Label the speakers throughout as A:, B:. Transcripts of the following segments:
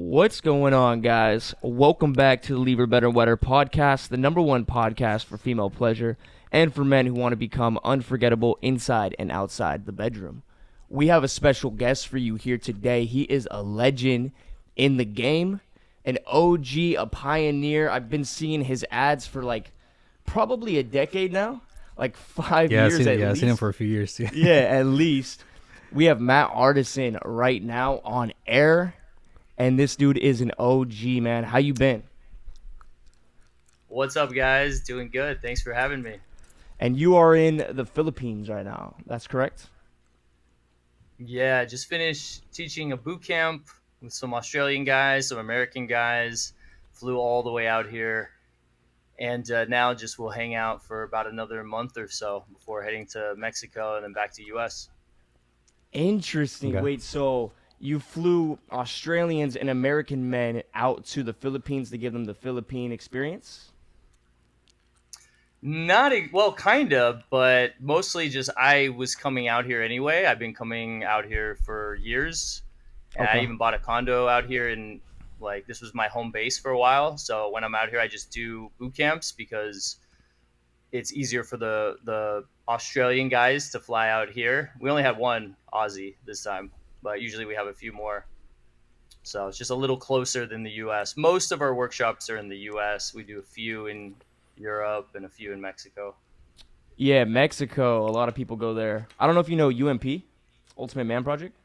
A: What's going on, guys? Welcome back to the Lever Better Wetter podcast, the number one podcast for female pleasure and for men who want to become unforgettable inside and outside the bedroom. We have a special guest for you here today. He is a legend in the game, an OG, a pioneer. I've been seeing his ads for probably a decade now, like 5 years at least.
B: I've seen him for a few years.
A: Yeah, at least. We have Matt Artisan right now on air. And this dude is an OG, man. How you been?
C: What's up, guys? Doing good. Thanks for having me.
A: And you are in the Philippines right now. That's correct?
C: Yeah, just finished teaching a boot camp with some Australian guys, some American guys. Flew all the way out here. And now just will hang out for about another month or so before heading to Mexico and then back to U.S.
A: Interesting.
B: Okay.
A: Wait, so you flew Australians and American men out to the Philippines to give them the Philippine experience?
C: Well, kind of, but mostly just I was coming out here anyway. I've been coming out here for years. And
A: Okay.
C: I even bought a condo out here, and this was my home base for a while. So when I'm out here, I just do boot camps because it's easier for the Australian guys to fly out here. We only had one Aussie this time, but usually we have a few more. So it's just a little closer than the U.S. Most of our workshops are in the U.S. We do a few in Europe and a few in Mexico.
A: Yeah, Mexico. A lot of people go there. I don't know if you know UMP, Ultimate Man Project.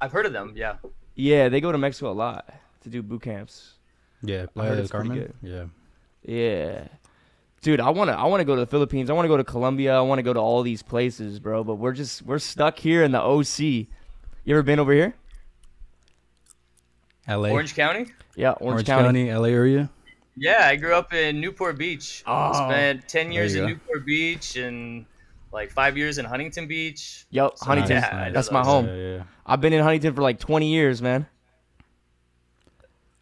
C: I've heard of them, yeah.
A: Yeah, they go to Mexico a lot to do boot camps.
B: Yeah,
A: I heard
B: Playa
A: it's
B: del
A: pretty
B: Carmen. Yeah.
A: Yeah. Dude, I wanna go to the Philippines. I wanna go to Colombia. I wanna go to all these places, bro. But we're stuck here in the OC. You ever been over here?
B: LA.
C: Orange County?
A: Yeah,
B: Orange County, LA area.
C: Yeah, I grew up in Newport Beach.
A: Oh,
C: Spent 10 years
B: there
C: in
B: you go.
C: Newport Beach and 5 years in Huntington Beach.
A: Yep,
C: So,
A: Huntington.
C: yeah, I know
A: That's my
C: those.
A: home.
B: Yeah.
A: I've been in Huntington for 20 years, man.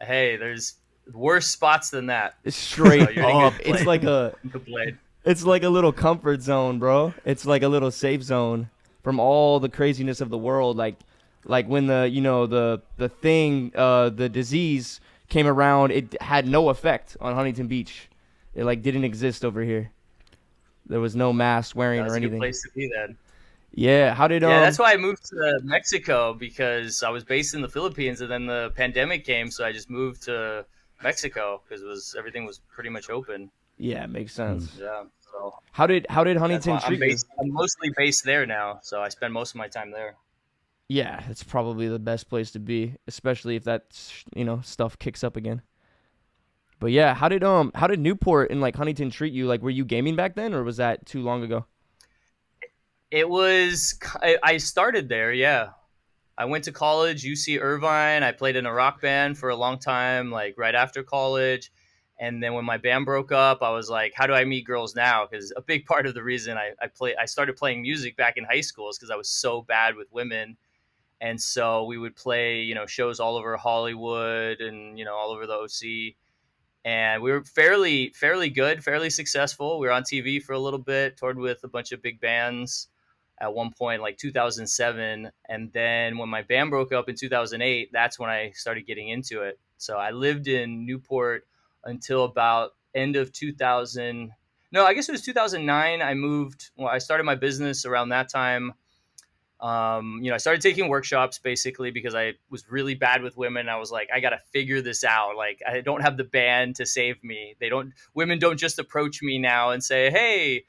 C: Hey, there's worse spots than that.
A: It's straight
C: So you're in a
A: up.
C: good
A: It's
C: place.
A: like a
C: Good play.
A: it's like a little comfort zone, bro. It's like a little safe zone from all the craziness of the world. Like when the disease came around, it had no effect on Huntington Beach. It didn't exist over here. There was no mask wearing
C: That's
A: or
C: a good
A: anything.
C: place to be then.
A: Yeah, how did
C: Yeah, that's why I moved to Mexico because I was based in the Philippines and then the pandemic came, so I just moved to Mexico because everything was pretty much open.
A: Yeah, it makes sense.
C: Yeah, so
A: How did
C: that's
A: Huntington
C: why
A: treat you?
C: I'm mostly based there now, so I spend most of my time there.
A: Yeah, it's probably the best place to be, especially if that stuff kicks up again. But yeah, how did Newport and Huntington treat you? Were you gaming back then, or was that too long ago?
C: It was. I started there. Yeah, I went to college, UC Irvine. I played in a rock band for a long time, right after college. And then when my band broke up, I was like, "How do I meet girls now?" Because a big part of the reason I started playing music back in high school is because I was so bad with women, and so we would play, shows all over Hollywood and all over the OC. And we were fairly good, fairly successful. We were on TV for a little bit, toured with a bunch of big bands at one point, 2007. And then when my band broke up in 2008, that's when I started getting into it. So I lived in Newport until about end of 2000. No, I guess it was 2009. I moved. Well, I started my business around that time. I started taking workshops basically because I was really bad with women. I was like, I got to figure this out. I don't have the band to save me. Women don't just approach me now and say, "Hey,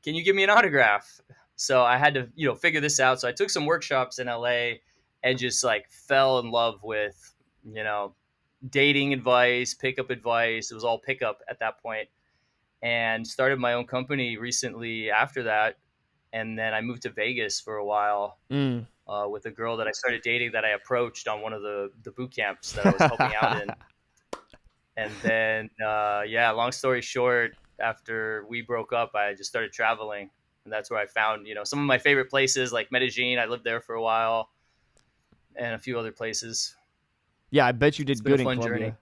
C: can you give me an autograph?" So I had to, figure this out. So I took some workshops in LA and just fell in love with, dating advice, pickup advice. It was all pickup at that point, and started my own company recently after that. And then I moved to Vegas for a while with a girl that I started dating that I approached on one of the boot camps that I was helping out in. And then, long story short, after we broke up, I just started traveling. And that's where I found, some of my favorite places like Medellin. I lived there for a while and a few other places.
A: Yeah, I bet you did
C: It's been a
A: good in
C: fun
A: Colombia.
C: journey.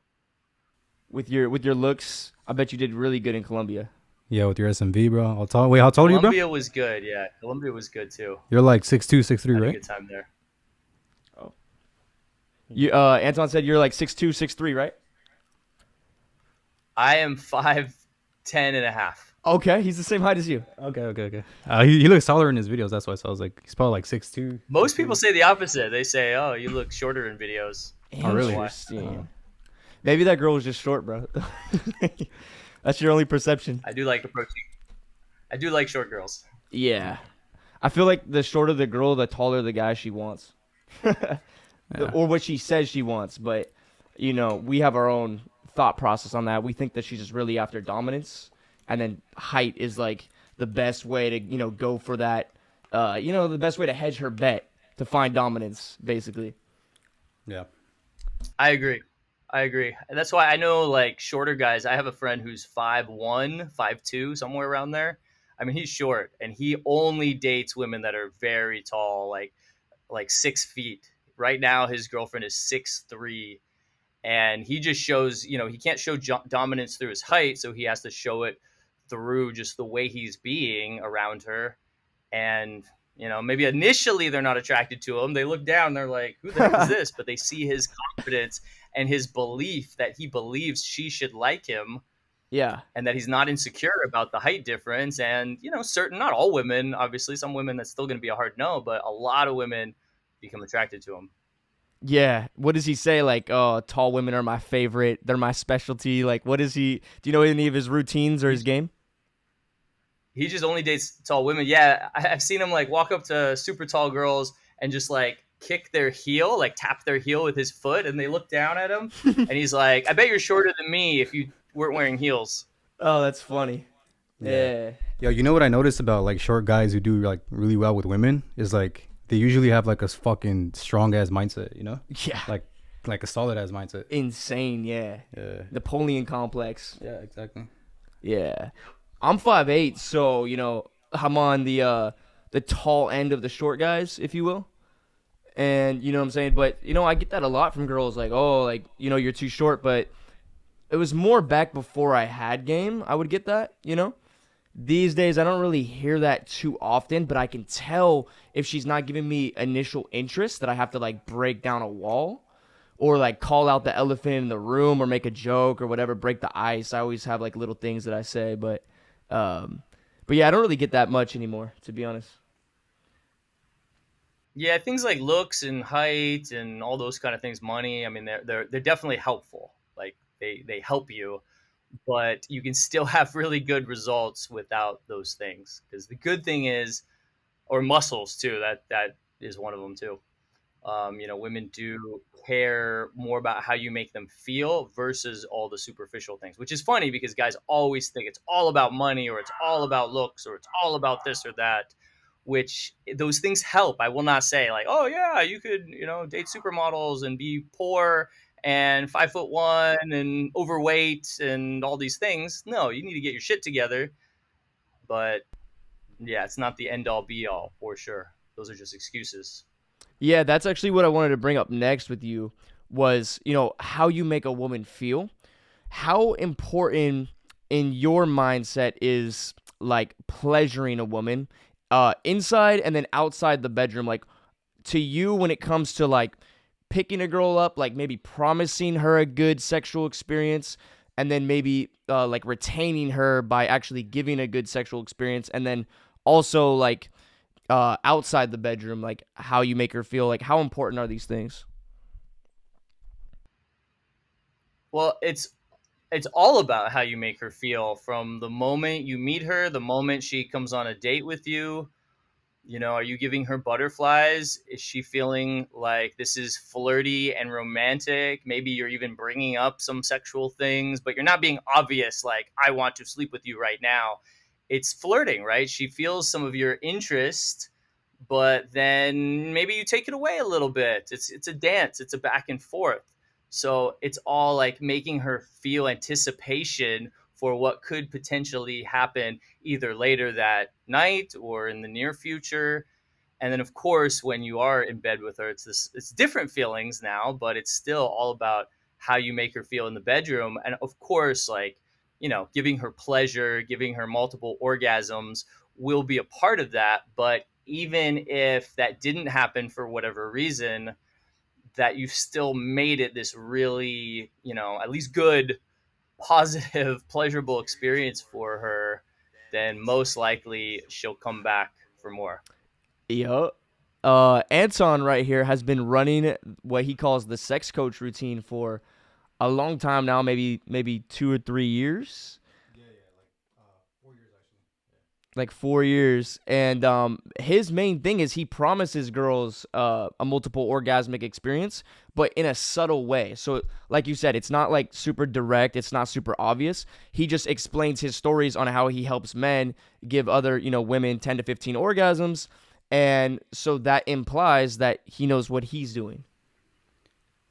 A: With your looks, I bet you did really good in Colombia.
B: Yeah, with your SMV, bro. How tall are you, bro?
C: Colombia was good. Yeah, Colombia was good too.
B: You're 6'2", 6'3",
C: Had a
B: right?
C: good time there.
A: Oh. You Anton said you're like 6'2", 6'3", right?
C: I am 5'10.5".
A: Okay, he's the same height as you.
B: Okay, okay, okay. He looks taller in his videos. That's why. So I was like, he's probably like 6'2",
C: Most people
B: 6'3".
C: say the opposite. They say, "Oh, you look shorter in videos."
B: Oh,
C: I don't know
B: really?
C: why.
A: Interesting. Maybe that girl was just short, bro. That's your only perception.
C: I do like the protein. I do like short girls.
A: Yeah. I feel like the shorter the girl, the taller the guy she wants.
B: Yeah.
A: Or what she says she wants. But, we have our own thought process on that. We think that she's just really after dominance. And then height is like the best way to, go for that. The best way to hedge her bet to find dominance, basically.
B: Yeah.
C: I agree. I agree. And that's why I know like shorter guys. I have a friend who's 5'1", 5'2", somewhere around there. I mean, he's short and he only dates women that are very tall, like 6 feet. Right now, his girlfriend is 6'3", and he just shows, he can't show dominance through his height, so he has to show it through just the way he's being around her. And maybe initially they're not attracted to him. They look down, they're like, who the heck is this? But they see his confidence and his belief that he believes she should like him,
A: Yeah.
C: and that he's not insecure about the height difference. And certain, not all women, obviously some women, that's still going to be a hard no, but a lot of women become attracted to him.
A: Yeah. What does he say? Like, oh, tall women are my favorite. They're my specialty. Like, what is he? Do you know any of his routines or his game?
C: He just only dates tall women. Yeah, I've seen him like walk up to super tall girls and just like kick their heel, like tap their heel with his foot, and they look down at him, and he's like, "I bet you're shorter than me if you weren't wearing heels."
A: Oh, that's funny.
B: Yeah.
A: Yeah.
B: Yo, you know what I noticed about like short guys who do like really well with women is like they usually have like a fucking strong ass mindset, you know?
A: Yeah.
B: Like a solid ass mindset.
A: Insane. Yeah.
B: Yeah.
A: Napoleon complex.
B: Yeah, exactly.
A: Yeah. I'm 5'8", so I'm on the tall end of the short guys, if you will. And you know what I'm saying? But I get that a lot from girls, like, oh, like, you're too short. But it was more back before I had game. I would get that. These days I don't really hear that too often, but I can tell if she's not giving me initial interest that I have to like break down a wall or like call out the elephant in the room or make a joke or whatever, break the ice. I always have like little things that I say, um but yeah, I don't really get that much anymore, to be honest.
C: Yeah, things like looks and height and all those kind of things, money. I mean, they're definitely helpful. Like they help you, but you can still have really good results without those things. Because the good thing is, or muscles too. That is one of them too. Women do care more about how you make them feel versus all the superficial things, which is funny because guys always think it's all about money or it's all about looks or it's all about this or that, which those things help. I will not say like, oh yeah, you could, date supermodels and be poor and 5'1" and overweight and all these things. No, you need to get your shit together. But yeah, it's not the end all be all for sure. Those are just excuses.
A: Yeah, that's actually what I wanted to bring up next with you was, how you make a woman feel. How important in your mindset is like pleasuring a woman inside and then outside the bedroom? Like to you when it comes to like picking a girl up, like maybe promising her a good sexual experience and then maybe like retaining her by actually giving a good sexual experience and then also like outside the bedroom, like how you make her feel, like how important are these things?
C: Well, it's all about how you make her feel from the moment you meet her, the moment she comes on a date with you. Are you giving her butterflies? Is she feeling like this is flirty and romantic? Maybe you're even bringing up some sexual things, but you're not being obvious like, I want to sleep with you right now. It's flirting, right? She feels some of your interest, but then maybe you take it away a little bit. It's a dance, it's a back and forth. So it's all like making her feel anticipation for what could potentially happen either later that night or in the near future. And then of course when you are in bed with her, it's different feelings now, but it's still all about how you make her feel in the bedroom. And of course, like, giving her pleasure, giving her multiple orgasms will be a part of that. But even if that didn't happen for whatever reason, that you've still made it this really, at least good, positive, pleasurable experience for her, then most likely she'll come back for more.
A: Yup. Anton right here has been running what he calls the sex coach routine for a long time now, maybe 2 or 3 years. Like 4 years. And his main thing is he promises girls a multiple orgasmic experience, but in a subtle way. So like you said, it's not like super direct, it's not super obvious. He just explains his stories on how he helps men give other, women 10 to 15 orgasms. And so that implies that he knows what he's doing.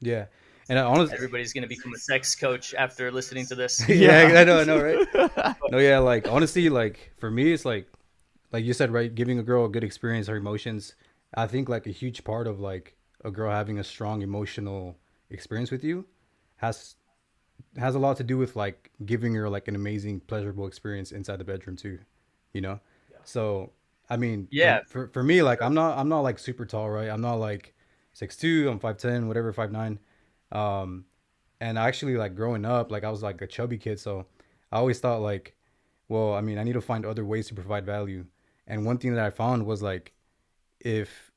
B: Yeah. And I honestly,
C: Everybody's going to become a sex coach after listening to this.
B: yeah, I know, right? No, yeah, like honestly, like for me, it's like you said, right? Giving a girl a good experience, her emotions. I think like a huge part of like a girl having a strong emotional experience with you has a lot to do with like giving her like an amazing, pleasurable experience inside the bedroom too, you know. So I mean,
C: Yeah.
B: for me, like I'm not like super tall, right? I'm not like 6'2", I'm 5'10", whatever, 5'9". Um, and actually like growing up, like I was like a chubby kid, so I always thought like, well, I mean, I need to find other ways to provide value. And one thing that I found was like, if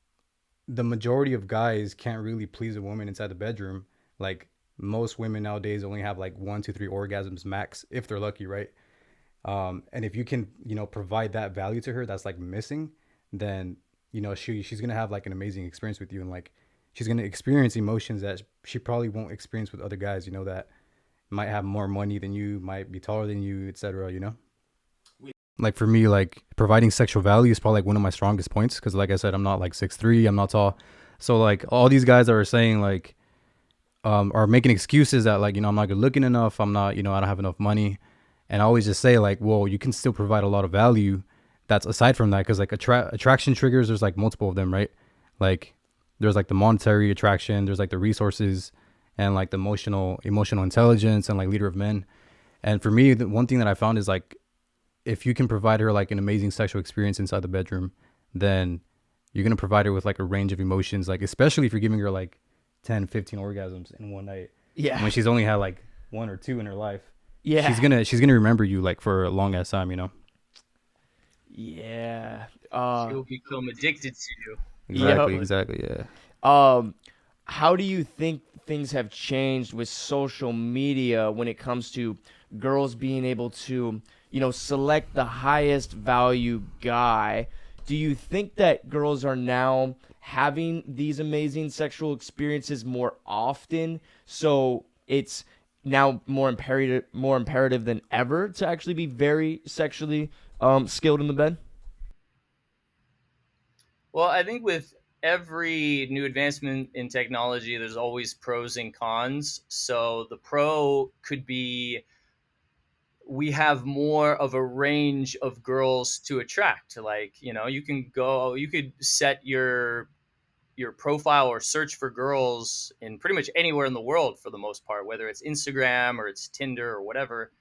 B: the majority of guys can't really please a woman inside the bedroom, like most women nowadays only have like 1 to 3 orgasms max if they're lucky, right? And if you can, provide that value to her that's like missing, then she's gonna have like an amazing experience with you, and like she's gonna experience emotions that she probably won't experience with other guys, that might have more money than you, might be taller than you, etc. Like for me, like providing sexual value is probably like one of my strongest points, because like I said, I'm not like 6'3", I'm not tall. So like all these guys that are saying like are making excuses that like, I'm not good looking enough, I'm not, I don't have enough money. And I always just say like, well, you can still provide a lot of value that's aside from that, because like attraction triggers, there's like multiple of them, right? Like there's like the monetary attraction, there's like the resources, and like the emotional intelligence, and like leader of men. And for me, the one thing that I found is like, if you can provide her like an amazing sexual experience inside the bedroom, then you're going to provide her with like a range of emotions, like especially if you're giving her like 10, 15 orgasms in one night.
A: Yeah.
B: When she's only had like 1 or 2 in her life.
A: Yeah.
B: She's gonna remember you like for a long ass time,
A: Yeah.
C: She'll become addicted to you.
B: Exactly, yeah.
A: How do you think things have changed with social media when it comes to girls being able to, select the highest value guy? Do you think that girls are now having these amazing sexual experiences more often, so it's now more imperative than ever to actually be very sexually skilled in the bed?
C: Well, I think with every new advancement in technology, there's always pros and cons. So the pro could be we have more of a range of girls to attract. Like, you could set your profile or search for girls in pretty much anywhere in the world for the most part, whether it's Instagram or it's Tinder or whatever.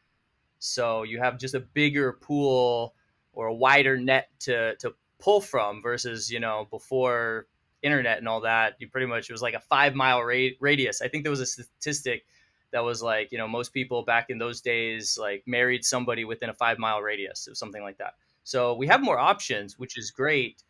C: So you have just a bigger pool or a wider net to pull from versus, before internet and all that, you pretty much, it was like a 5 mile radius. I think there was a statistic that was like, most people back in those days, like married somebody within a 5 mile radius or something like that. So we have more options, which is great.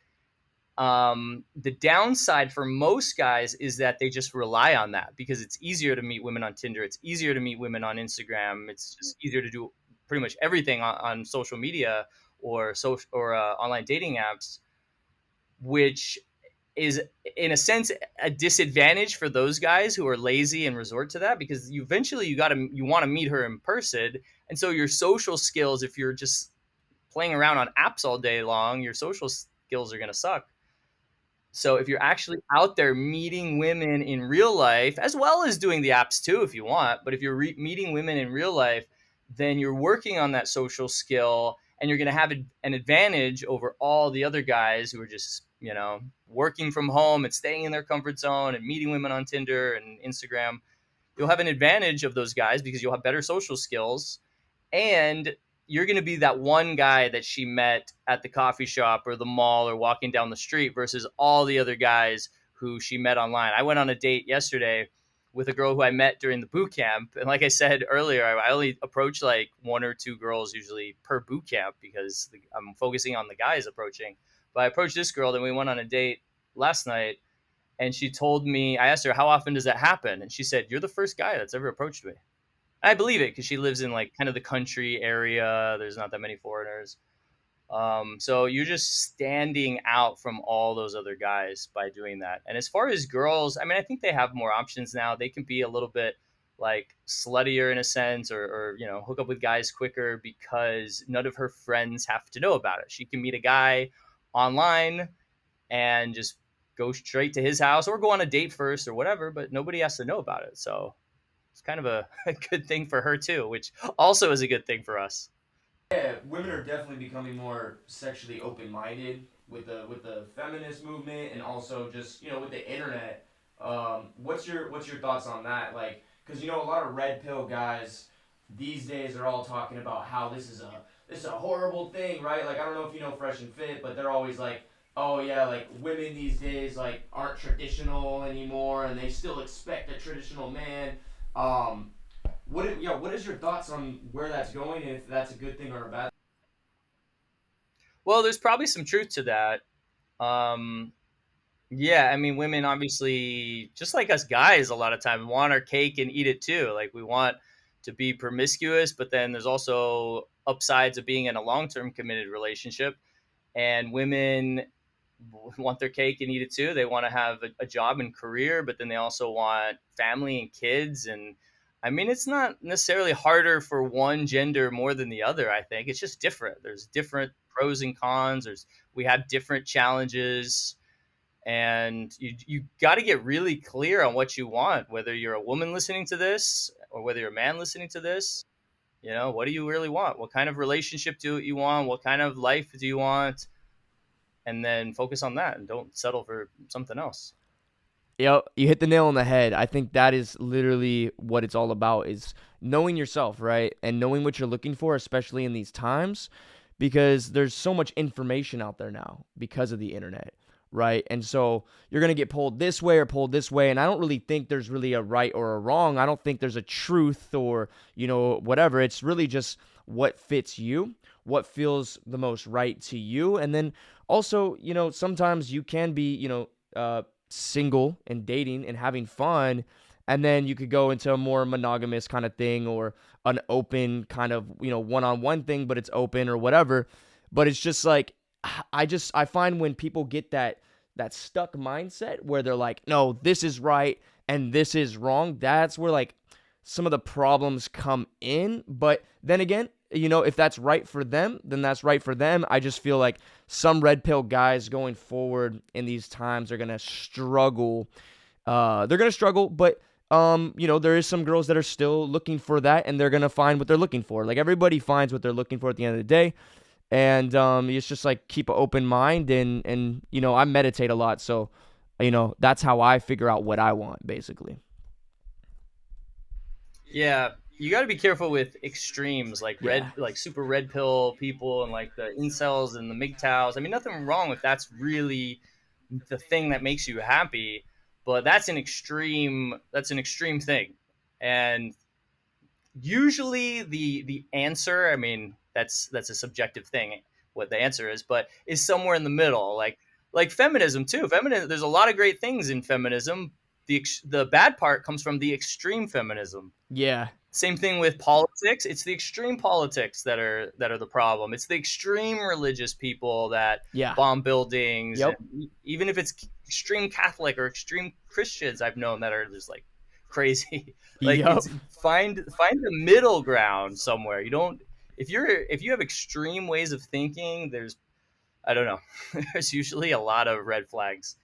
C: The downside for most guys is that they just rely on that because it's easier to meet women on Tinder. It's easier to meet women on Instagram. It's just easier to do pretty much everything on social media or online dating apps, which is in a sense a disadvantage for those guys who are lazy and resort to that, because you want to meet her in person. And so your social skills, if you're just playing around on apps all day long, your social skills are going to suck. So if you're actually out there meeting women in real life, as well as doing the apps too, if you want, but if you're meeting women in real life, then you're working on that social skill, and you're going to have an advantage over all the other guys who are just, working from home and staying in their comfort zone and meeting women on Tinder and Instagram. You'll have an advantage of those guys because you'll have better social skills, and you're going to be that one guy that she met at the coffee shop or the mall or walking down the street versus all the other guys who she met online. I went on a date yesterday with a girl who I met during the boot camp. And like I said earlier, I only approach like one or two girls usually per boot camp because I'm focusing on the guys approaching. But I approached this girl, then we went on a date last night. And she told me, I asked her, how often does that happen? And she said, you're the first guy that's ever approached me. I believe it because she lives in like kind of the country area. There's not that many foreigners. So you're just standing out from all those other guys by doing that. And as far as girls, I mean, I think they have more options now. They can be a little bit like sluttier in a sense, or hook up with guys quicker because none of her friends have to know about it. She can meet a guy online and just go straight to his house or go on a date first or whatever, but nobody has to know about it. So it's kind of a good thing for her too, which also is a good thing for us.
A: Yeah, women are definitely becoming more sexually open-minded with the feminist movement, and also just with the internet. What's your thoughts on that? Like, because a lot of red pill guys these days are all talking about how this is a horrible thing, right? Like, I don't know if you know Fresh and Fit, but they're always like, oh yeah, like women these days like aren't traditional anymore, and they still expect a traditional man. Um, what is your thoughts on where that's going, and if that's a good thing or a bad?
C: Well, there's probably some truth to that. Um, yeah, I mean, women obviously, just like us guys, a lot of times want our cake and eat it too. Like we want to be promiscuous, but then there's also upsides of being in a long-term committed relationship. And women want their cake and eat it too. They want to have a job and career, but then they also want family and kids. And I mean, it's not necessarily harder for one gender more than the other. I think it's just different. There's different pros and cons. We have different challenges, and you got to get really clear on what you want. Whether you're a woman listening to this or whether you're a man listening to this, what do you really want? What kind of relationship do you want? What kind of life do you want? And then focus on that and don't settle for something else.
A: Yep, you hit the nail on the head. I think that is literally what it's all about, is knowing yourself, right? And knowing what you're looking for, especially in these times, because there's so much information out there now because of the internet, right? And so you're going to get pulled this way or pulled this way, and I don't really think there's really a right or a wrong. I don't think there's a truth or, whatever. It's really just what fits you, what feels the most right to you. And then also, sometimes you can be, single and dating and having fun, and then you could go into a more monogamous kind of thing, or an open kind of one-on-one thing, but it's open or whatever. But it's just like, I find when people get that stuck mindset where they're like, no, this is right and this is wrong, that's where like some of the problems come in. But then again, if that's right for them, then that's right for them. I just feel like some red pill guys going forward in these times are going to struggle. They're going to struggle, but there is some girls that are still looking for that, and they're going to find what they're looking for. Like, everybody finds what they're looking for at the end of the day. And it's just like, keep an open mind, and I meditate a lot, so that's how I figure out what I want, basically.
C: Yeah, you got to be careful with extremes like
A: Yeah.
C: like super red pill people and like the incels and the MGTOWs. I mean, nothing wrong if that's really the thing that makes you happy, but that's an extreme. That's an extreme thing, and usually the answer, I mean, that's a subjective thing what the answer is, but is somewhere in the middle, like feminism too. Feminism, there's a lot of great things in feminism. The bad part comes from the extreme feminism.
A: Yeah.
C: Same thing with politics. It's the extreme politics that are the problem. It's the extreme religious people that
A: Yeah.
C: bomb buildings.
A: Yep.
C: And even if it's extreme Catholic or extreme Christians, I've known that are just like crazy. Like,
A: Yep.
C: it's find the middle ground somewhere. You don't if you have extreme ways of thinking, there's, I don't know. There's usually a lot of red flags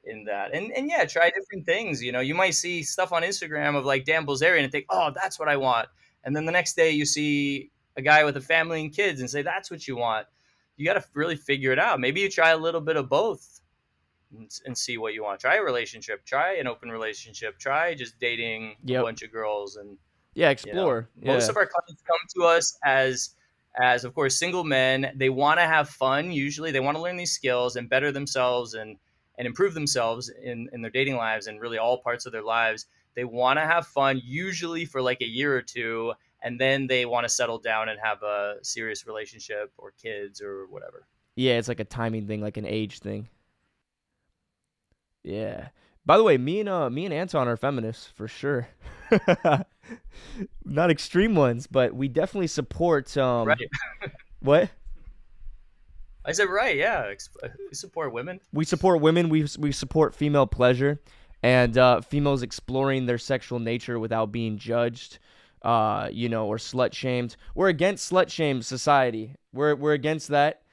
C: in that. And yeah, try different things. You might see stuff on Instagram of like Dan Bilzerian and think, oh, that's what I want. And then the next day you see a guy with a family and kids and say, that's what you want. You got to really figure it out. Maybe you try a little bit of both and see what you want. Try a relationship, try an open relationship, try just dating a
A: Yep.
C: bunch of girls. And
A: Yeah, explore.
C: most
A: Yeah.
C: of our clients come to us as of course single men. They want to have fun. Usually they want to learn these skills and better themselves, and improve themselves in their dating lives and really all parts of their lives, they want to have fun, usually for like a year or two, and then they want to settle down and have a serious relationship or kids or whatever.
A: Yeah, it's like a timing thing, like an age thing. Yeah. By the way, me and Anton are feminists for sure. Not extreme ones, but we definitely support
C: Right.
A: what?
C: I said right. Yeah, we support women.
A: We support women. We support female pleasure, and females exploring their sexual nature without being judged, or slut shamed. We're against slut shame society. We're against that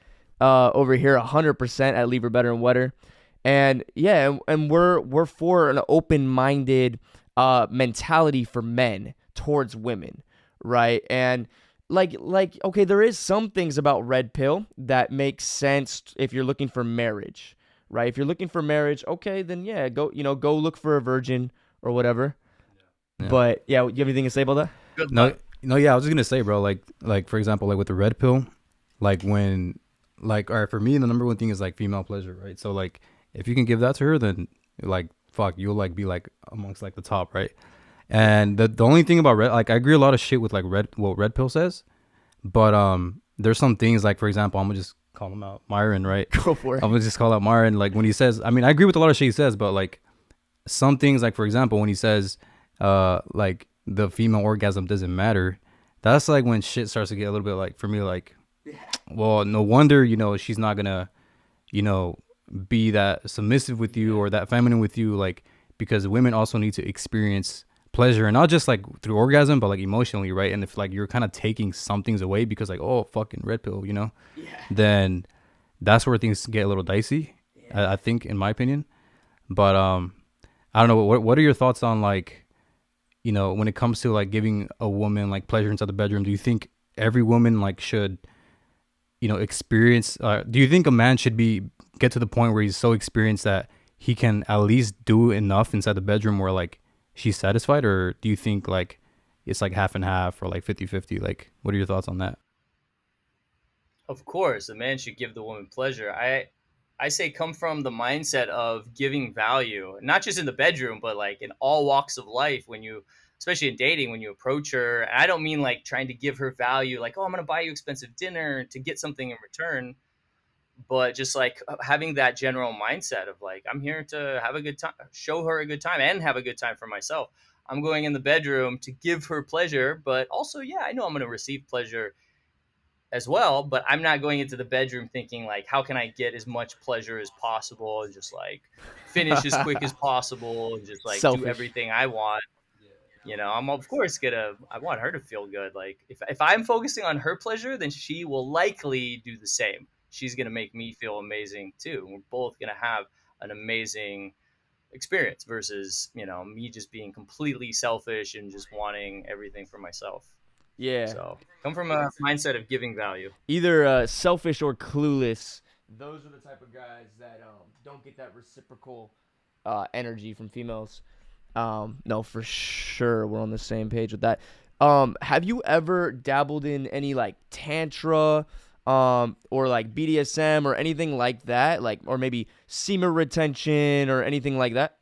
A: over here 100% at Lever Better and Wetter, and yeah, and we're for an open minded mentality for men towards women, right? And like okay, there is some things about red pill that make sense if you're looking for marriage, right? If you're looking for marriage, okay, then yeah, go look for a virgin or whatever.
B: Yeah.
A: But yeah, you have anything to say about that?
C: Good
B: No,
C: luck.
B: no, yeah, I was just gonna say, bro, like for example, like with the red pill, like when, like, all right, for me, the number one thing is like female pleasure, right? So like, if you can give that to her, then like, fuck, you'll like be like amongst like the top, right? And the only thing about red, like, I agree a lot of shit with like what red pill says, but there's some things like, for example, I'm gonna just call him out, Myron, right?
A: Go for it.
B: I'm gonna just call out Myron, like when he says, I mean, I agree with a lot of shit he says, but like some things, like for example, when he says, like the female orgasm doesn't matter, that's like when shit starts to get a little bit like, for me, like, well, no wonder, she's not gonna, be that submissive with you or that feminine with you, like, because women also need to experience pleasure, and not just like through orgasm, but like emotionally, right? And if like you're kind of taking some things away because like, oh, fucking red pill, then that's where things get a little dicey. I think, in my opinion. But I don't know, what are your thoughts on like, when it comes to like giving a woman like pleasure inside the bedroom? Do you think every woman like should, experience, do you think a man should get to the point where he's so experienced that he can at least do enough inside the bedroom where like she's satisfied? Or do you think like it's like half and half or like 50-50? Like, what are your thoughts on that?
C: Of course, the man should give the woman pleasure. I say come from the mindset of giving value, not just in the bedroom, but like in all walks of life. When you, especially in dating, when you approach her, and I don't mean like trying to give her value, like, oh, I'm going to buy you expensive dinner to get something in return, but just like having that general mindset of like, I'm here to have a good time, show her a good time, and have a good time for myself. I'm going in the bedroom to give her pleasure, but also, yeah, I know I'm going to receive pleasure as well, but I'm not going into the bedroom thinking like, how can I get as much pleasure as possible and just like finish as quick as possible and just like do
A: Selfish.
C: everything I want. I'm of course I want her to feel good. Like if I'm focusing on her pleasure, then she will likely do the same. She's gonna make me feel amazing too. We're both gonna have an amazing experience versus me just being completely selfish and just wanting everything for myself.
A: Yeah.
C: So come from a mindset of giving value.
A: Either selfish or clueless. Those are the type of guys that don't get that reciprocal energy from females. No, for sure, we're on the same page with that. Have you ever dabbled in any like tantra, or like BDSM or anything like that, like, or maybe semen retention or anything like that?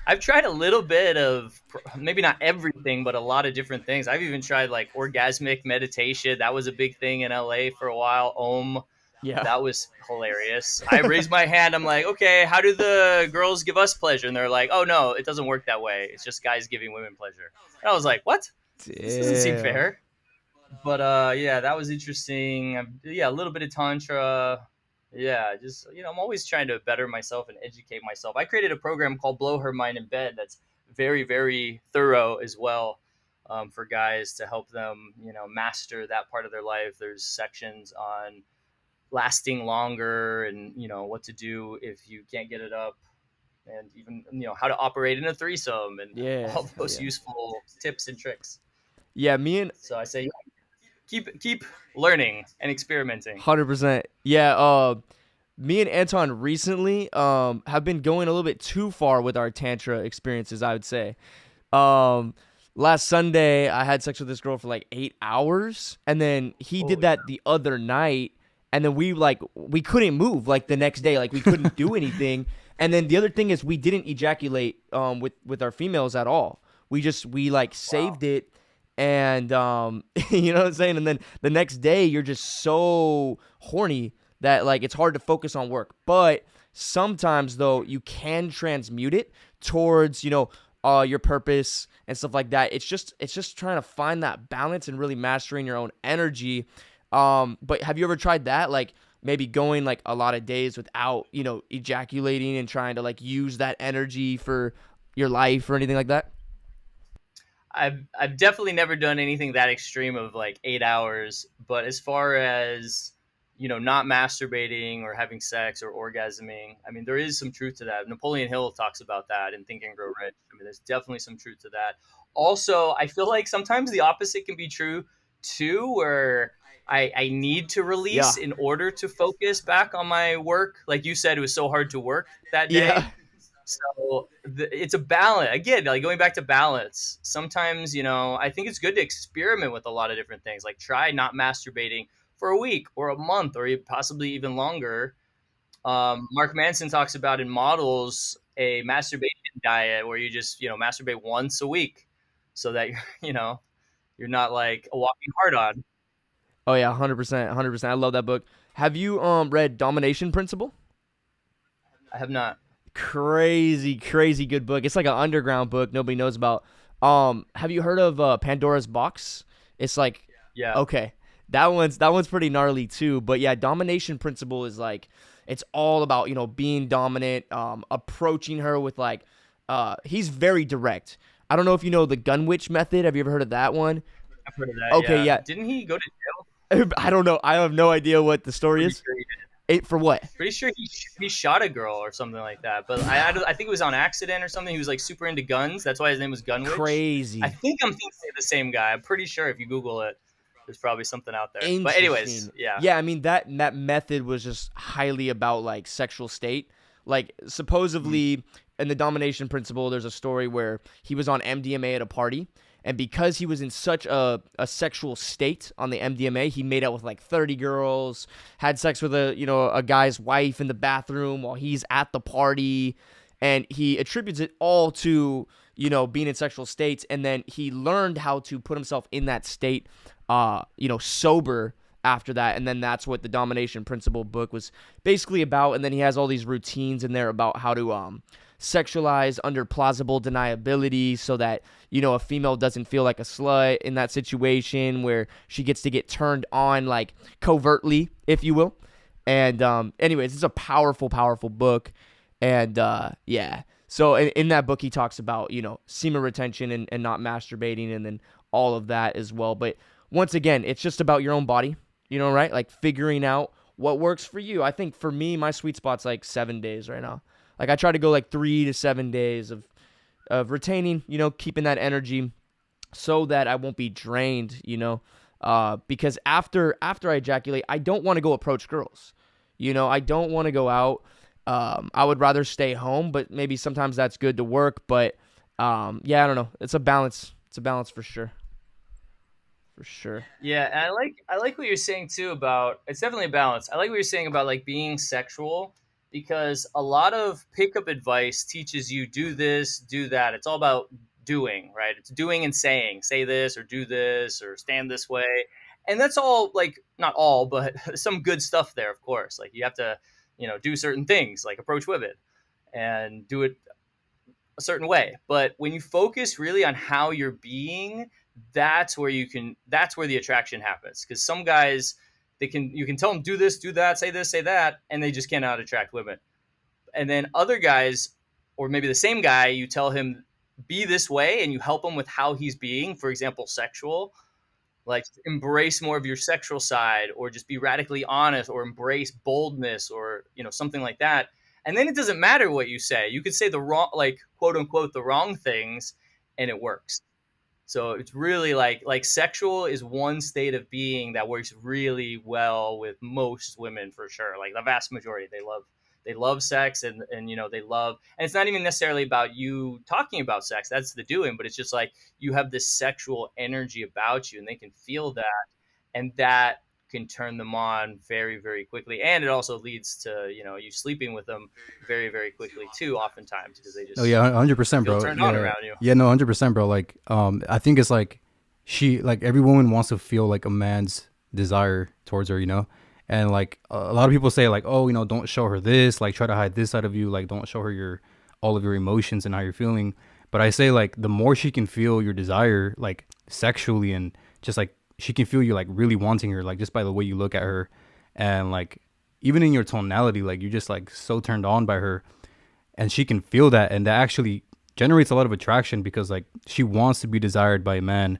C: I've tried a little bit of, maybe not everything, but a lot of different things. I've even tried like orgasmic meditation. That was a big thing in LA for a while.
A: Yeah.
C: That was hilarious. I raised my hand. I'm like, okay, how do the girls give us pleasure? And they're like, oh, no, it doesn't work that way. It's just guys giving women pleasure. And I was like, what? This doesn't seem fair. But yeah, that was interesting. Yeah, a little bit of Tantra. Yeah, just, I'm always trying to better myself and educate myself. I created a program called Blow Her Mind in Bed that's very, very thorough as well, for guys to help them, master that part of their life. There's sections on lasting longer and what to do if you can't get it up, and even how to operate in a threesome and all those useful tips and tricks. So I say keep learning and experimenting.
A: 100%. Yeah. Me and Anton recently have been going a little bit too far with our tantra experiences, I would say. Last Sunday I had sex with this girl for like 8 hours, and then he did that the other night. and then we couldn't move like the next day, like we couldn't do anything. And then the other thing is we didn't ejaculate with our females at all. We like
C: Wow.
A: saved it, and you know what I'm saying. And then the next day you're just so horny that like it's hard to focus on work. But sometimes though you can transmute it towards your purpose and stuff like that. It's just trying to find that balance and really mastering your own energy. But have you ever tried that? Like maybe going like a lot of days without, ejaculating and trying to like use that energy for your life or anything like that?
C: I've definitely never done anything that extreme of like 8 hours, but as far as not masturbating or having sex or orgasming, I mean, there is some truth to that. Napoleon Hill talks about that in Think and Grow Rich. I mean, there's definitely some truth to that. Also, I feel like sometimes the opposite can be true too, where I need to
A: Yeah.
C: release in order to focus back on my work. Like you said, it was so hard to work that day.
A: Yeah.
C: So it's a balance again, like going back to balance. Sometimes, I think it's good to experiment with a lot of different things. Like try not masturbating for a week or a month or possibly even longer. Mark Manson talks about in Models a masturbation diet where you just, masturbate once a week so that you're, you're not like a walking hard on.
A: Oh yeah, 100%, 100%. I love that book. Have you read Domination Principle?
C: I have not.
A: Crazy, crazy good book. It's like an underground book nobody knows about. Have you heard of Pandora's Box? It's like
C: Yeah.
A: okay, that one's pretty gnarly too. But yeah, Domination Principle is like it's all about being dominant, approaching her with like he's very direct. I don't know if you know the Gunwitch method. Have you ever heard of that one?
C: I've heard of that.
A: Okay,
C: Yeah.
A: yeah.
C: Didn't he go to jail?
A: I don't know. I have no idea what the story
C: Pretty
A: is.
C: sure he did.
A: For what?
C: Pretty sure he shot a girl or something like that. But I think it was on accident or something. He was like super into guns. That's why his name was Gunwitch. I
A: Crazy.
C: think I'm thinking of the same guy. I'm pretty sure if you Google it, there's probably something out there. But anyways,
A: Interesting.
C: yeah,
A: Yeah, I mean that method was just highly about like sexual state. Like supposedly in the Domination Principle, there's a story where he was on MDMA at a party, and because he was in such a sexual state on the MDMA, he made out with like 30 girls, had sex with a guy's wife in the bathroom while he's at the party, and he attributes it all to being in sexual states, and then he learned how to put himself in that state sober after that. And then that's what the Domination Principle book was basically about. And then he has all these routines in there about how to sexualize under plausible deniability so that a female doesn't feel like a slut in that situation where she gets to get turned on like covertly, if you will. And anyways, it's a powerful book. And yeah, so in that book he talks about semen retention and not masturbating, and then all of that as well. But once again, it's just about your own body, right? Like figuring out what works for you. I think for me, my sweet spot's like 7 days right now. Like I try to go like 3 to 7 days of retaining, keeping that energy so that I won't be drained, because after I ejaculate, I don't want to go approach girls. I don't want to go out. I would rather stay home, but maybe sometimes that's good to work. But yeah, I don't know. It's a balance. It's a balance for sure. For sure.
C: yeah. And I like what you're saying too about it's definitely a balance. I like what you're saying about like being sexual because a lot of pickup advice teaches you do this, do that. It's all about doing, right? It's doing and saying, say this or do this or stand this way. And that's all like not all, but some good stuff there, of course. Like you have to, do certain things like approach women and do it a certain way. But when you focus really on how you're being, that's where the attraction happens. Because some guys, you can tell them do this, say that, and they just cannot attract women. And then other guys, or maybe the same guy, you tell him be this way and you help him with how he's being, for example, sexual, like embrace more of your sexual side or just be radically honest or embrace boldness or something like that. And then it doesn't matter what you say. You could say the wrong, like quote unquote the wrong things, and it works. So it's really like sexual is one state of being that works really well with most women for sure. Like the vast majority, they love sex and they love, and it's not even necessarily about you talking about sex. That's the doing, but it's just like you have this sexual energy about you and they can feel that. And that can turn them on very, very quickly. And it also leads to, you sleeping with them very, very quickly too, oftentimes, because they
B: Oh yeah,
C: just
B: 100%,
C: feel
B: bro.
C: turned on
B: Yeah,
C: around you.
B: yeah, no, 100%, bro. Like, I think it's like like every woman wants to feel like a man's desire towards her, and like a lot of people say like, oh, don't show her this, like try to hide this side of you, like don't show her all of your emotions and how you're feeling. But I say like the more she can feel your desire, like sexually, and just like she can feel you like really wanting her, like just by the way you look at her, and like even in your tonality, like you're just like so turned on by her, and she can feel that, and that actually generates a lot of attraction because like she wants to be desired by a man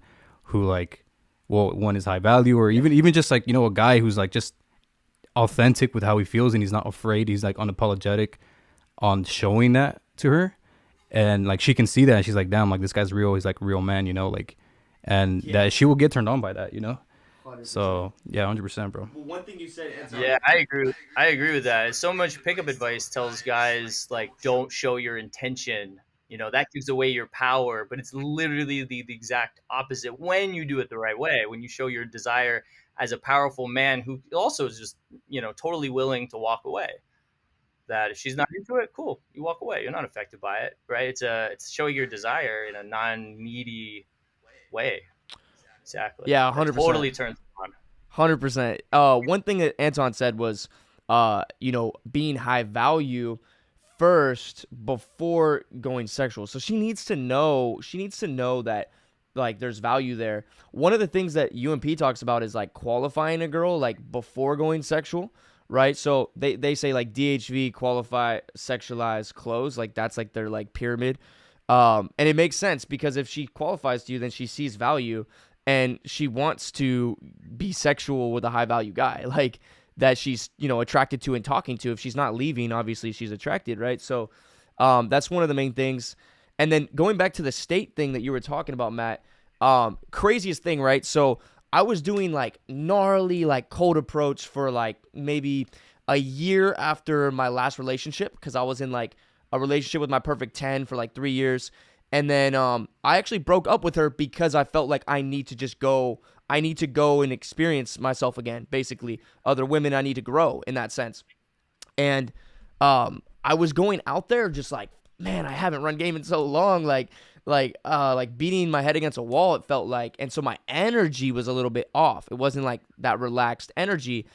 B: who like, well, one is high value, or even just like a guy who's like just authentic with how he feels, and he's not afraid, he's like unapologetic on showing that to her, and like she can see that, and she's like, damn, like this guy's real, he's like a real man, like, and that she will get turned on by that.
A: 100%.
B: So yeah, 100%, bro.
A: Well, one thing you said,
C: Yeah, I agree. I agree with that. So much pickup advice tells guys like don't show your intention. That gives away your power, but it's literally the exact opposite when you do it the right way. When you show your desire as a powerful man who also is just, totally willing to walk away. That if she's not into it, cool, you walk away. You're not affected by it, right? It's showing your desire in a non-needy way. Exactly.
A: yeah,
C: That
A: 100%.
C: totally turns them on.
A: 100%. One thing that Anton said was, being high value first before going sexual. So she needs to know. She needs to know that like there's value there. One of the things that UMP talks about is like qualifying a girl like before going sexual, right? So they say like DHV, qualify, sexualize, close. Like that's like their like pyramid. And it makes sense because if she qualifies to you, then she sees value and she wants to be sexual with a high value guy. Like that she's, attracted to and talking to. If she's not leaving, obviously she's attracted, right? So that's one of the main things. And then going back to the state thing that you were talking about, Matt, craziest thing, right? So I was doing like gnarly, like cold approach for like maybe a year after my last relationship because I was in like a relationship with my perfect 10 for like 3 years. And then I actually broke up with her because I felt like I need to just go. I need to go and experience myself again. Basically, other women, I need to grow in that sense. And I was going out there just like, man, I haven't run game in so long. Like beating my head against a wall. It felt like, and so my energy was a little bit off. It wasn't like that relaxed energy.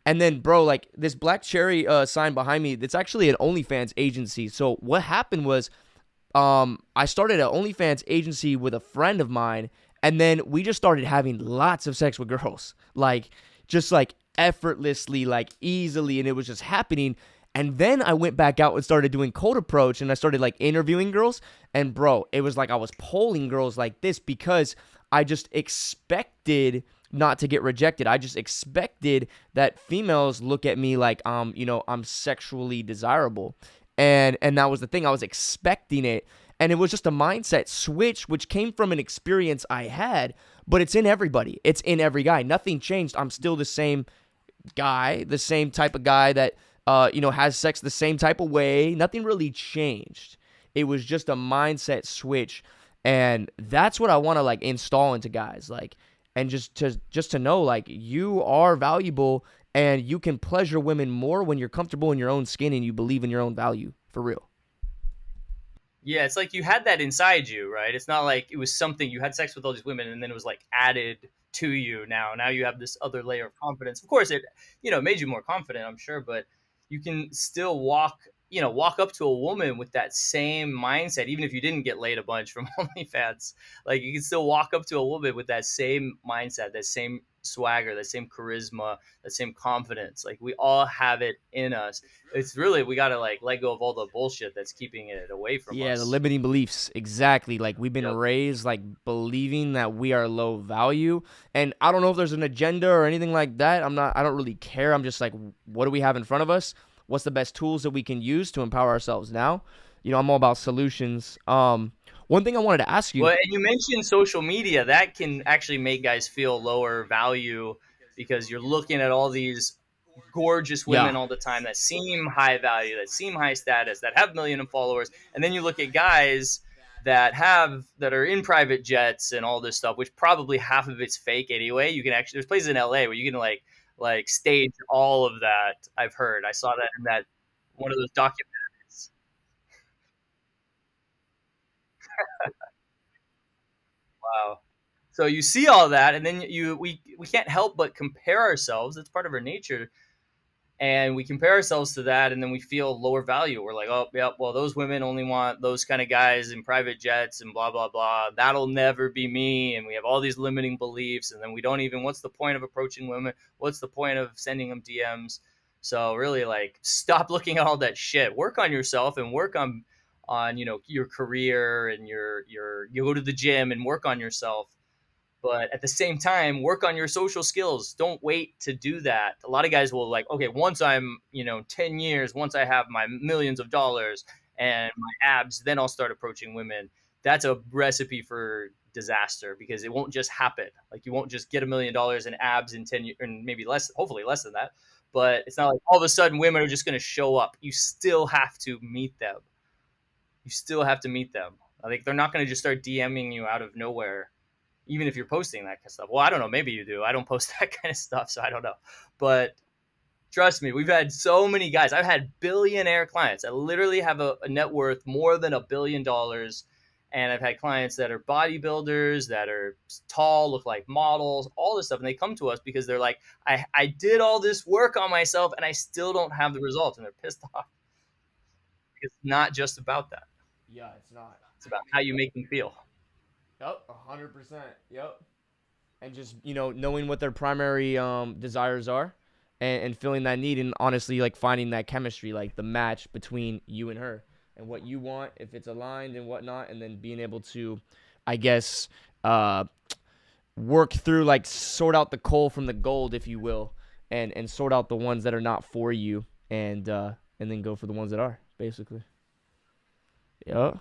A: And then, bro, like this black cherry sign behind me, it's actually an OnlyFans agency. So what happened was I started an OnlyFans agency with a friend of mine, and then we just started having lots of sex with girls, like just like effortlessly, like easily, and it was just happening. And then I went back out and started doing cold approach, and I started like interviewing girls, and bro, it was like I was polling girls like this because I just expected not to get rejected. I just expected that females look at me like I'm sexually desirable. And that was the thing. I was expecting it. And it was just a mindset switch, which came from an experience I had, but it's in everybody. It's in every guy. Nothing changed. I'm still the same guy, the same type of guy that, has sex the same type of way. Nothing really changed. It was just a mindset switch. And that's what I want to like install into guys. Like, and just to know, like, you are valuable and you can pleasure women more when you're comfortable in your own skin and you believe in your own value, for real.
C: Yeah, it's like you had that inside you, right? It's not like it was something you had sex with all these women and then it was like added to you now. Now you have this other layer of confidence. Of course, it made you more confident, I'm sure, but you can still walk up to a woman with that same mindset, even if you didn't get laid a bunch from OnlyFans. Like you can still walk up to a woman with that same mindset, that same swagger, that same charisma, that same confidence. Like we all have it in us. It's really, we got to like let go of all the bullshit that's keeping it away from
A: Yeah, the
C: us.
A: limiting beliefs. Exactly. Like we've been
C: Yep.
A: raised like believing that we are low value. And I don't know if there's an agenda or anything like that. I don't really care. I'm just like, what do we have in front of us? What's the best tools that we can use to empower ourselves now? I'm all about solutions. One thing I wanted to ask you.
C: Well, and you mentioned social media. That can actually make guys feel lower value because you're looking at all these gorgeous
A: Yeah.
C: women all the time that seem high value, that seem high status, that have million of followers, and then you look at guys that are in private jets and all this stuff, which probably half of it's fake anyway. You can actually, there's places in LA where you can like like stage all of that. I've heard. I saw that in that one of those documentaries. Wow. So you see all that, and then we can't help but compare ourselves. It's part of our nature, and we compare ourselves to that, and then we feel lower value. We're like, oh yeah, well those women only want those kind of guys in private jets and blah blah blah. That'll never be me, and we have all these limiting beliefs, and then we don't even. What's the point of approaching women? What's the point of sending them DMs? So really, like, stop looking at all that shit. Work on yourself and work on your career and your you go to the gym and work on yourself, but at the same time work on your social skills. Don't wait to do that. A lot of guys will, like, okay, once I'm 10 years, once I have my millions of dollars and my abs, then I'll start approaching women. That's a recipe for disaster, because it won't just happen. Like, you won't just get $1 million in abs in 10 years, and maybe less, hopefully less than that. But it's not like all of a sudden women are just going to show up. You still have to meet them. You still have to meet them. Like, they're not going to just start DMing you out of nowhere, even if you're posting that kind of stuff. Well, I don't know. Maybe you do. I don't post that kind of stuff, so I don't know. But trust me, we've had so many guys. I've had billionaire clients. I literally have a net worth more than $1 billion. And I've had clients that are bodybuilders, that are tall, look like models, all this stuff. And they come to us because they're like, I did all this work on myself and I still don't have the results. And they're pissed off. It's not just about that.
A: Yeah, it's not.
C: It's about how you make them feel.
A: Yep, 100%. Yep. And just knowing what their primary desires are, and filling that need, and honestly like finding that chemistry, like the match between you and her, and what you want, if it's aligned and whatnot, and then being able to, I guess, work through, like, sort out the coal from the gold, if you will, and sort out the ones that are not for you, and then go for the ones that are, basically. Yep.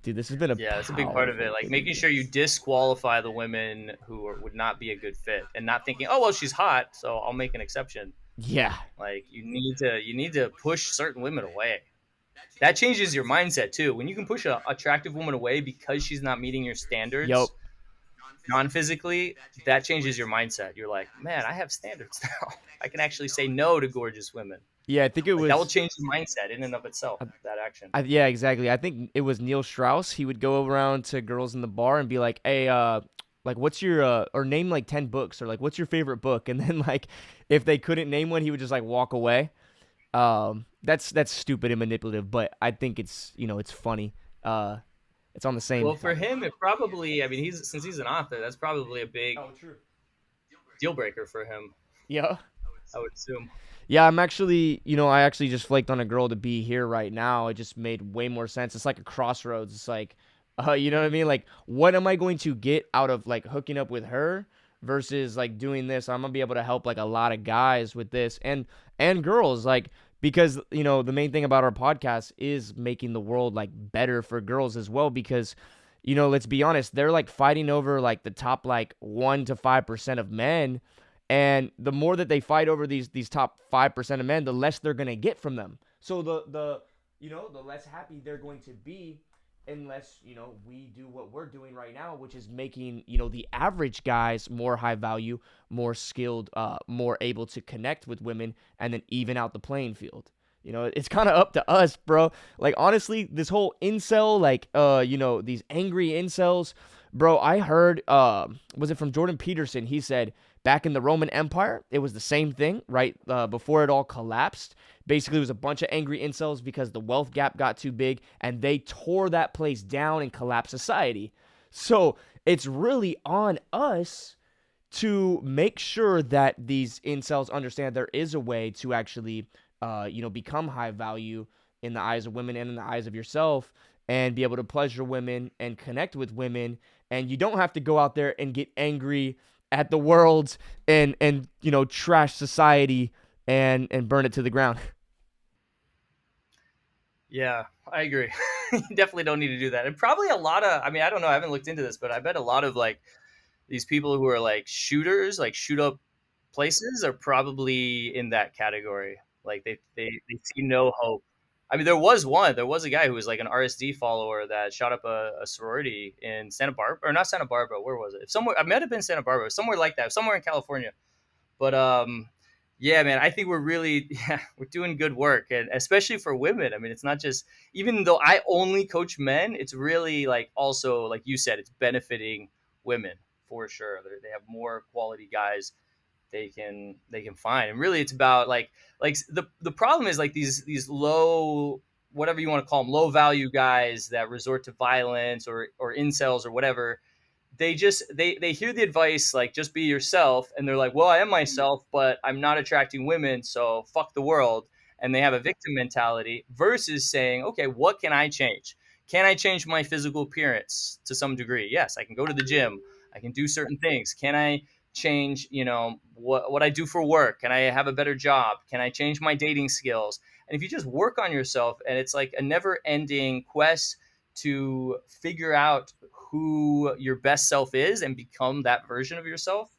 A: Dude, this has been a
C: that's a big part of it. Like, making sure you disqualify the women who would not be a good fit, and not thinking, oh well, she's hot, so I'll make an exception.
A: Yeah.
C: Like, you need to push certain women away. That changes your mindset too. When you can push an attractive woman away because she's not meeting your standards,
A: Yep.
C: non-physically, that changes your mindset. You're like, man, I have standards now. I can actually say no to gorgeous women.
A: Yeah, I think it was
C: That will change the mindset in and of itself. That action.
A: yeah, exactly. I think it was Neil Strauss. He would go around to girls in the bar and be like, "Hey, like, what's your or name like 10 books, or like, what's your favorite book?" And then, like, if they couldn't name one, he would just like walk away. That's stupid and manipulative, but I think it's funny. It's on the same.
C: Well, for him, it probably. I mean, since he's an author, that's probably a big
A: true.
C: deal breaker for him.
A: Yeah.
C: I would assume.
A: Yeah, I'm actually, I actually just flaked on a girl to be here right now. It just made way more sense. It's like a crossroads. It's like, you know what I mean? Like, what am I going to get out of, like, hooking up with her versus, like, doing this? I'm going to be able to help, like, a lot of guys with this, and girls, like, because, the main thing about our podcast is making the world, like, better for girls as well, because, let's be honest, they're, like, fighting over, like, the top, like, 1 to 5% of men. And the more that they fight over these top 5% of men, the less they're gonna get from them. So the less happy they're going to be, unless we do what we're doing right now, which is making the average guys more high value, more skilled, more able to connect with women, and then even out the playing field. It's kind of up to us, bro. Like, honestly, this whole incel, like, these angry incels, bro. I heard, was it from Jordan Peterson? He said, back in the Roman Empire, it was the same thing, right? Before it all collapsed, basically it was a bunch of angry incels because the wealth gap got too big, and they tore that place down and collapsed society. So it's really on us to make sure that these incels understand there is a way to actually, become high value in the eyes of women and in the eyes of yourself, and be able to pleasure women and connect with women. And you don't have to go out there and get angry at the world and trash society and burn it to the ground.
C: Yeah, I agree. You definitely don't need to do that. And probably a lot of, I mean, I don't know, I haven't looked into this, but I bet a lot of, like, these people who are, like, shooters, like, shoot up places, are probably in that category. Like, they see no hope. I mean, there was a guy who was like an RSD follower that shot up a sorority in Santa Barbara, or not Santa Barbara. Where was it? Somewhere, I might have been Santa Barbara, somewhere like that, somewhere in California. But yeah, man, I think we're really yeah, we're doing good work, and especially for women. I mean, it's not just, even though I only coach men, it's really like also like you said, it's benefiting women for sure. They have more quality guys they can find, and really it's about like the problem is like these low, whatever you want to call them, low value guys that resort to violence or incels or whatever. They hear the advice like just be yourself, and they're like, well, I am myself, but I'm not attracting women, so fuck the world. And they have a victim mentality versus saying, okay, what can I change? Can I change my physical appearance to some degree? Yes, I can go to the gym, I can do certain things. Can I change, what I do for work? Can I have a better job? Can I change my dating skills? And if you just work on yourself, and it's like a never ending quest to figure out who your best self is and become that version of yourself.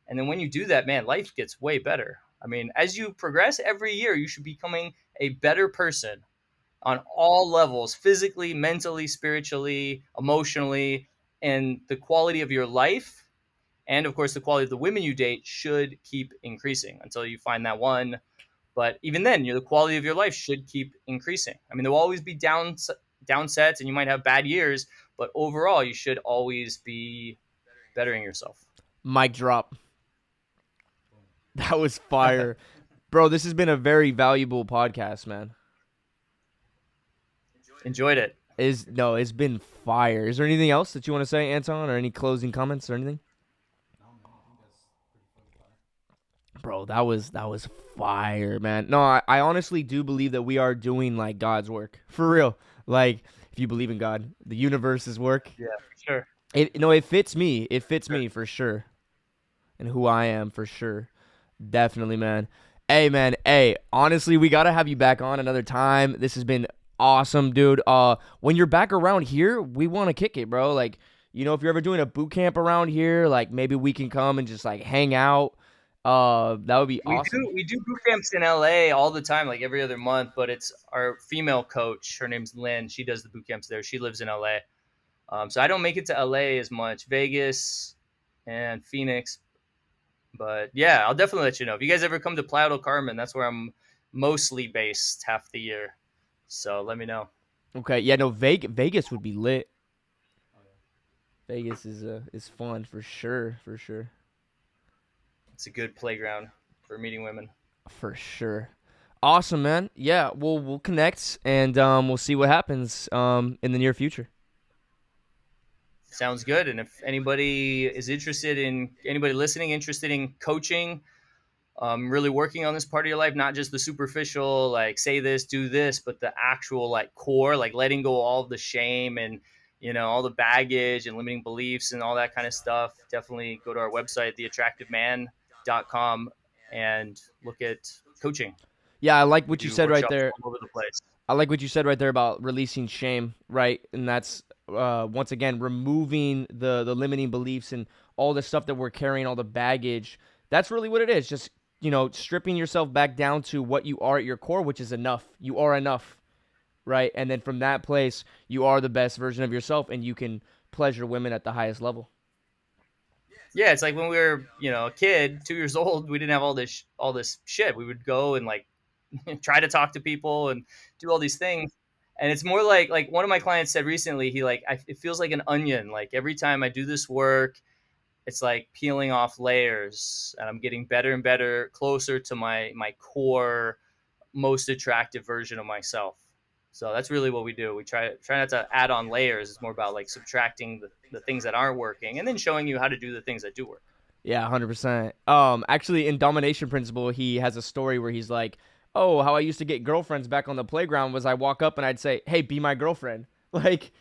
C: And then when you do that, man, life gets way better. I mean, as you progress every year, you should be becoming a better person on all levels, physically, mentally, spiritually, emotionally, and the quality of your life, and of course the quality of the women you date, should keep increasing until you find that one. But even then, the quality of your life should keep increasing. I mean, there will always be downsets, and you might have bad years, but overall, you should always be bettering yourself.
A: Mic drop. That was fire. Bro, this has been a very valuable podcast, man.
C: Enjoyed it.
A: It's been fire. Is there anything else that you want to say, Anton, or any closing comments or anything? Bro, that was fire, man. No, I honestly do believe that we are doing like God's work. For real. Like, if you believe in God, the universe's work.
C: Yeah, for sure.
A: It fits me. It fits me for sure. And who I am for sure. Definitely, man. Hey, man. Hey, honestly, we got to have you back on another time. This has been awesome, dude. When you're back around here, we want to kick it, bro. Like, if you're ever doing a boot camp around here, like maybe we can come and just like hang out. That would be
C: We
A: awesome.
C: do boot camps in LA all the time, like every other month. But it's our female coach. Her name's Lynn. She does the boot camps there. She lives in LA. So I don't make it to LA as much. Vegas and Phoenix. But yeah, I'll definitely let you know. If you guys ever come to Playa del Carmen, that's where I'm mostly based half the year. So let me know.
A: Okay, yeah, no, Vegas would be lit. Vegas is fun for sure, for sure,
C: It's a good playground for meeting women.
A: for sure. Awesome, man. Yeah, we'll connect and we'll see what happens in the near future.
C: Sounds good. And if anybody is anybody listening, interested in coaching, really working on this part of your life, not just the superficial, like say this, do this, but the actual like core, like letting go all of the shame and, all the baggage and limiting beliefs and all that kind of stuff, definitely go to our website, theattractiveman.com, and look at coaching.
A: Yeah, I like
C: We
A: what you
C: do
A: said right
C: workshops
A: there.
C: all over the place.
A: I like what you said right there about releasing shame, right? And that's once again removing the limiting beliefs and all the stuff that we're carrying, all the baggage. That's really what it is. Just stripping yourself back down to what you are at your core, which is enough. You are enough, right? And then from that place, you are the best version of yourself, and you can pleasure women at the highest level.
C: Yeah, it's like when we were, a kid, 2 years old, we didn't have all this shit. We would go and like try to talk to people and do all these things. And it's more like one of my clients said recently, it feels like an onion. Like every time I do this work, it's like peeling off layers, and I'm getting better and better, closer to my core, most attractive version of myself. So that's really what we do. We try not to add on layers. It's more about like subtracting the things that aren't working, and then showing you how to do the things that do work.
A: Yeah, 100%. Actually, in Domination Principle, he has a story where he's like, "Oh, how I used to get girlfriends back on the playground was I walk up and I'd say, "Hey, be my girlfriend." Like,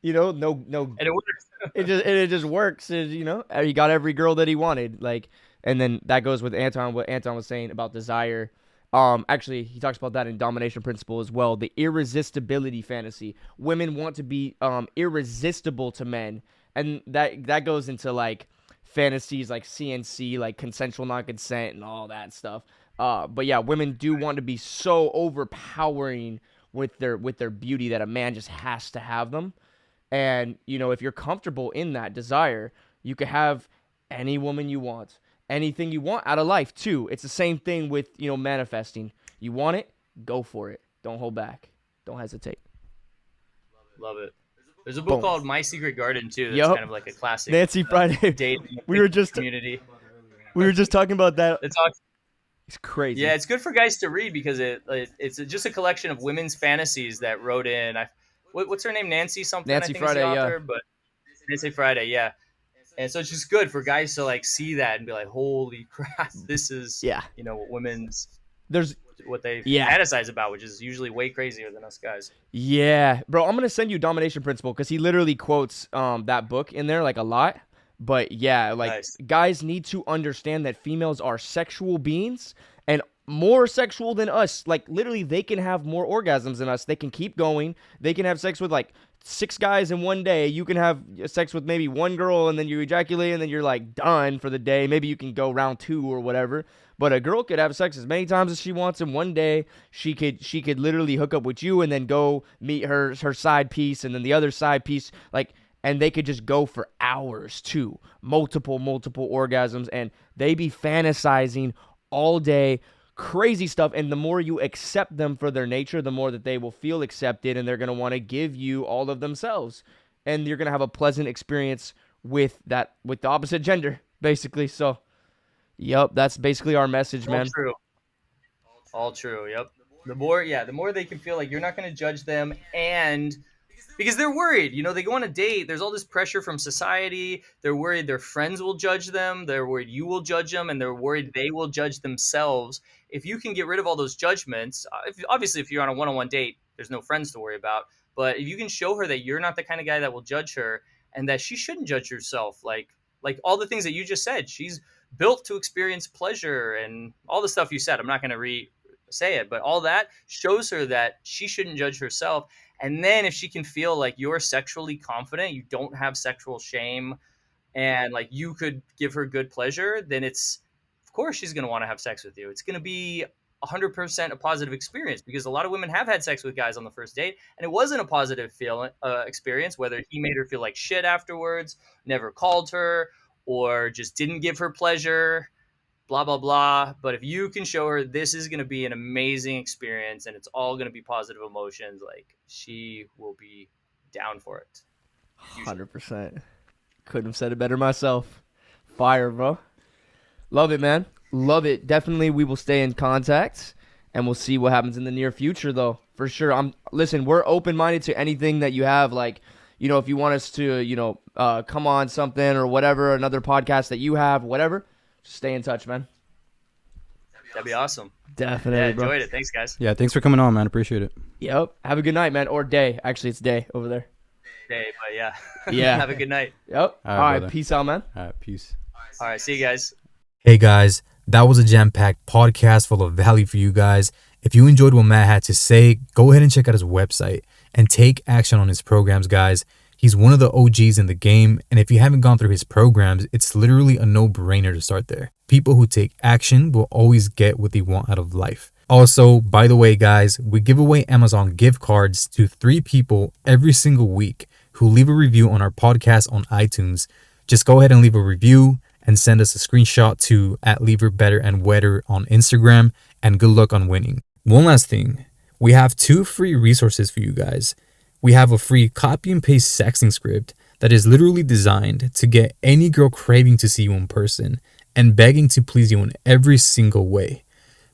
A: no,
C: And it works.
A: it just works. He got every girl that he wanted. Like, and then that goes with Anton. What Anton was saying about desire. Actually, he talks about that in Domination Principle as well. The irresistibility fantasy. Women want to be irresistible to men, and that goes into like fantasies like CNC, like consensual non-consent and all that stuff. But yeah, women do want to be so overpowering with their beauty that a man just has to have them. And if you're comfortable in that desire, you can have any woman you want. anything you want out of life too. It's the same thing with, manifesting. You want it, go for it. Don't hold back. Don't hesitate.
C: Love it. There's a book
A: Boom.
C: called My Secret Garden too. That's
A: Yup.
C: kind of like a classic
A: Nancy Friday.
C: dating
A: We were just
C: community.
A: talking about that. It's crazy.
C: Yeah, it's good for guys to read because it's just a collection of women's fantasies that wrote in. What's her name? Nancy something.
A: Nancy
C: I think
A: Friday,
C: is the
A: yeah.
C: author, but Nancy Friday, yeah. And so it's just good for guys to like see that and be like, holy crap, this is what women's what they fantasize about, which is usually way crazier than us guys.
A: Yeah, bro, I'm gonna send you Domination Principle because he literally quotes that book in there like a lot. But yeah, like
C: Nice.
A: Guys need to understand that females are sexual beings and more sexual than us. Like literally, they can have more orgasms than us. They can keep going. They can have sex with like 6 guys in one day. You can have sex with maybe one girl and then you ejaculate and then you're like done for the day. Maybe you can go round 2 or whatever. But a girl could have sex as many times as she wants in one day. She could literally hook up with you and then go meet her side piece and then the other side piece, and they could just go for hours too. Multiple orgasms, and they be fantasizing all day. Crazy stuff. And the more you accept them for their nature, the more that they will feel accepted, and they're going to want to give you all of themselves. And you're going to have a pleasant experience with the opposite gender, basically. So, yep, that's basically our message, man.
C: All true. Yep. The more they can feel like you're not going to judge them, and because they're worried, they go on a date. There's all this pressure from society. They're worried their friends will judge them. They're worried you will judge them, and they're worried they will judge themselves. If you can get rid of all those judgments, if you're on a one-on-one date, there's no friends to worry about. But if you can show her that you're not the kind of guy that will judge her, and that she shouldn't judge herself, like all the things that you just said, she's built to experience pleasure and all the stuff you said. I'm not going to say it, but all that shows her that she shouldn't judge herself. And then if she can feel like you're sexually confident, you don't have sexual shame, and like you could give her good pleasure, then of course she's going to want to have sex with you. It's going to be 100% a positive experience, because a lot of women have had sex with guys on the first date and it wasn't a positive experience, whether he made her feel like shit afterwards, never called her, or just didn't give her pleasure, blah, blah, blah. But if you can show her this is going to be an amazing experience and it's all going to be positive emotions, like she will be down for it.
A: 100%. Couldn't have said it better myself. Fire, bro. Love it, man. Love it. Definitely we will stay in contact and we'll see what happens in the near future, though. For sure. Listen, we're open-minded to anything that you have. Like, if you want us to, come on something or whatever, another podcast that you have, whatever, just stay in touch, man.
C: That'd be awesome.
A: Definitely, bro.
C: Enjoyed it. Thanks, guys.
B: Yeah, thanks for coming on, man. Appreciate it.
A: Yep. Have a good night, man. Or day. Actually, it's day over there.
C: Day, but yeah.
A: Yeah.
C: Have a good night.
A: Yep. All right. Peace out, man.
B: All right. Peace.
C: All right. See you guys.
D: Hey, guys. That was a jam-packed podcast full of value for you guys. If you enjoyed what Matt had to say, go ahead and check out his website and take action on his programs, guys. He's one of the OGs in the game, and if you haven't gone through his programs, it's literally a no-brainer to start there. People who take action will always get what they want out of life. Also, by the way, guys, we give away Amazon gift cards to 3 people every single week who leave a review on our podcast on iTunes. Just go ahead and leave a review and send us a screenshot to @LeaverBetterAndWetter on Instagram, and good luck on winning. One last thing, we have 2 free resources for you guys. We have a free copy and paste sexting script that is literally designed to get any girl craving to see you in person and begging to please you in every single way.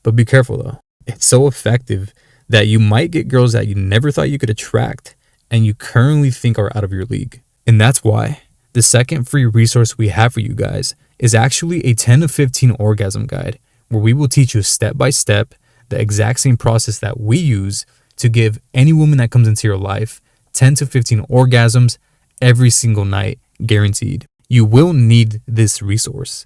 D: But be careful though. It's so effective that you might get girls that you never thought you could attract and you currently think are out of your league. And that's why the second free resource we have for you guys is actually a 10 to 15 orgasm guide, where we will teach you step by step the exact same process that we use to give any woman that comes into your life 10 to 15 orgasms every single night, guaranteed. You will need this resource.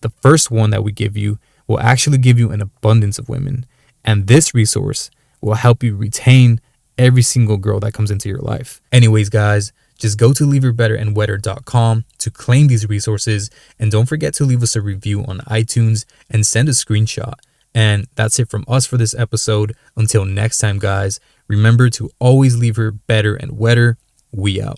D: The first one that we give you will actually give you an abundance of women, and this resource will help you retain every single girl that comes into your life. Anyways, guys, just go to LeaverBetterAndWetter.com to claim these resources, and don't forget to leave us a review on iTunes and send a screenshot. And that's it from us for this episode. Until next time, guys, remember to always leave her better and wetter. We out.